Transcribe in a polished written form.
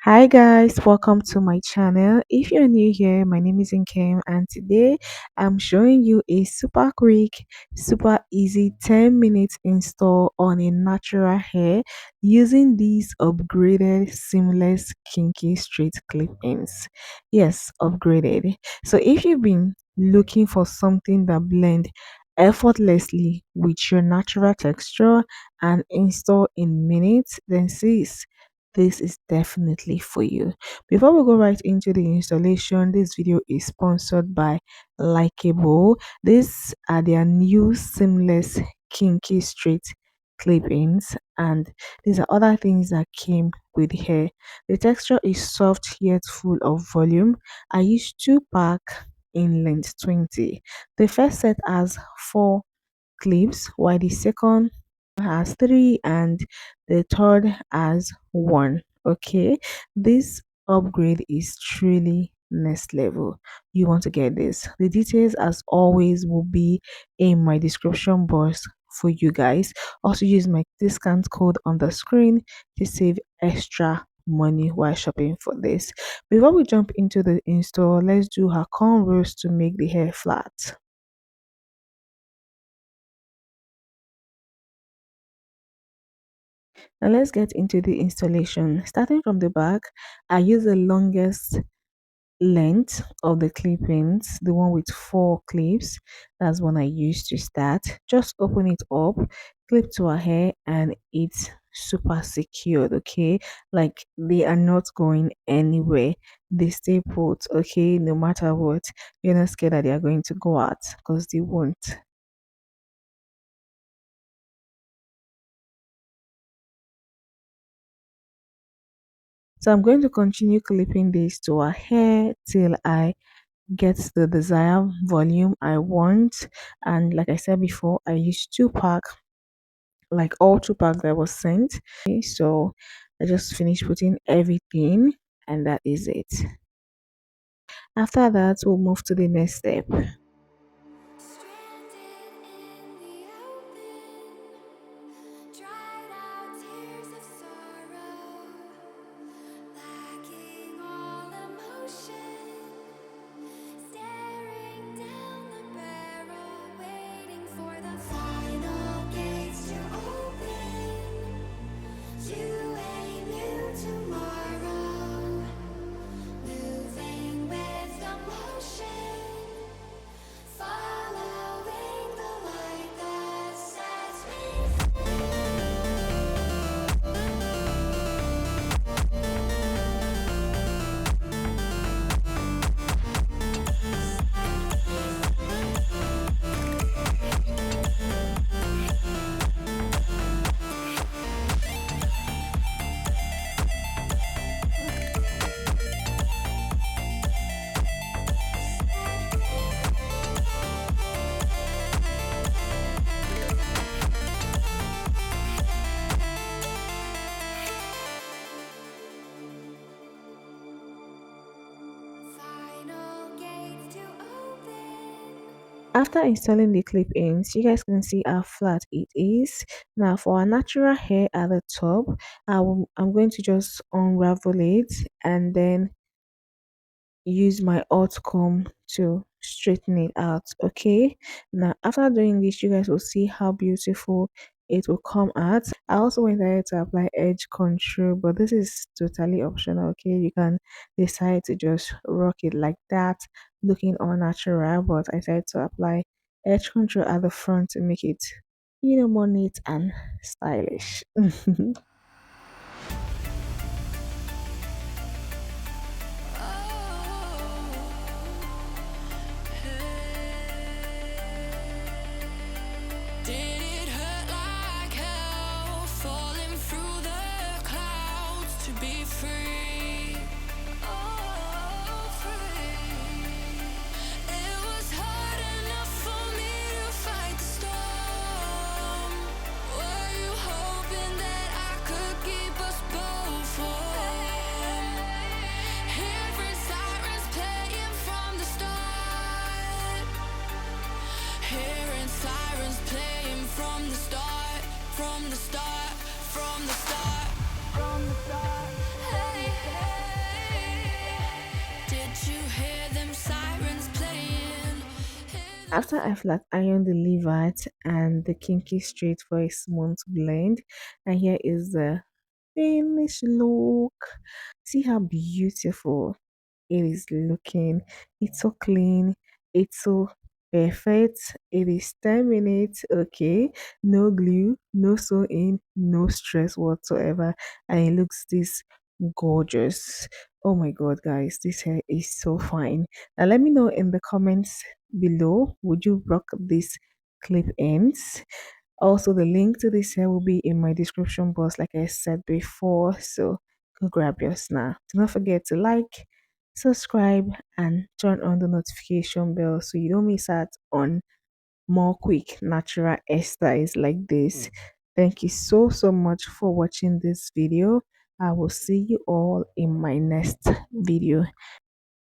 Hi guys, welcome to my channel. If you're new here, my name is Kim and today I'm showing you a super quick, super easy 10 minutes install on a natural hair using these upgraded seamless kinky straight clip-ins. Yes, upgraded. So if you've been looking for something that blend effortlessly with your natural texture and install in minutes, then sis, this is definitely for you. Before we go right into the installation, this video is sponsored by Likeable. These are their new seamless kinky straight clip-ins, and these are other things that came with hair. The texture is soft yet full of volume. I used two pack in length 20. The first set has four clips, while the second has three and the third has one. Okay, this upgrade is truly next level. You want to get this. The details, as always, will be in my description box for you guys. Also, use my discount code on the screen to save extra money while shopping for this. Before we jump into the install, let's do her cornrows to make the hair flat. Now let's get into the installation. Starting from the back, I use the longest length of the clip-ins, the one with four clips. That's one I use to start. Just open it up, clip to our hair, and it's super secured. Okay, like they are not going anywhere. They stay put. Okay, no matter what, you're not scared that they are going to go out because they won't. So I'm going to continue clipping this to our hair till I get the desired volume I want. And like I said before, I used two pack, like all two pack that was sent. Okay, so I just finished putting everything, and that is it. After that, we'll move to the next step. Stranded in the open, dried out tears of sorrow, lacking all emotion, staring down the barrel, waiting for the final gates to open, to a new tomorrow, moving with the motion. Following the light that sets me final gates to open. After installing the clip-ins, you guys can see how flat it is. Now for our natural hair at the top, I'm going to just unravel it and then use my hot comb to straighten it out. Okay, now after doing this, you guys will see how beautiful it will come out. I also went ahead to apply edge control, but this is totally optional. Okay, you can decide to just rock it like that, looking all natural, but I decided to apply edge control at the front to make it, more neat and stylish. Did it hurt like hell, falling through the clouds to be free? Oh, free. It was hard enough for me to fight the storm. Were you hoping that I After I flat ironed the levat and the kinky straight for a smooth blend, and here is the finished look. See how beautiful it is looking. It's so clean. It's so perfect. It is 10 minutes. Okay. No glue, no sewing, no stress whatsoever. And it looks this gorgeous. Oh my god, guys, this hair is so fine. Now let me know in the comments below, would you rock this clip ends? Also, the link to this hair will be in my description box, like I said before. So go grab yours now. Do not forget to like, subscribe, and turn on the notification bell so you don't miss out on more quick natural hairstyles like this. Thank you so much for watching this video. I will see you all in my next video.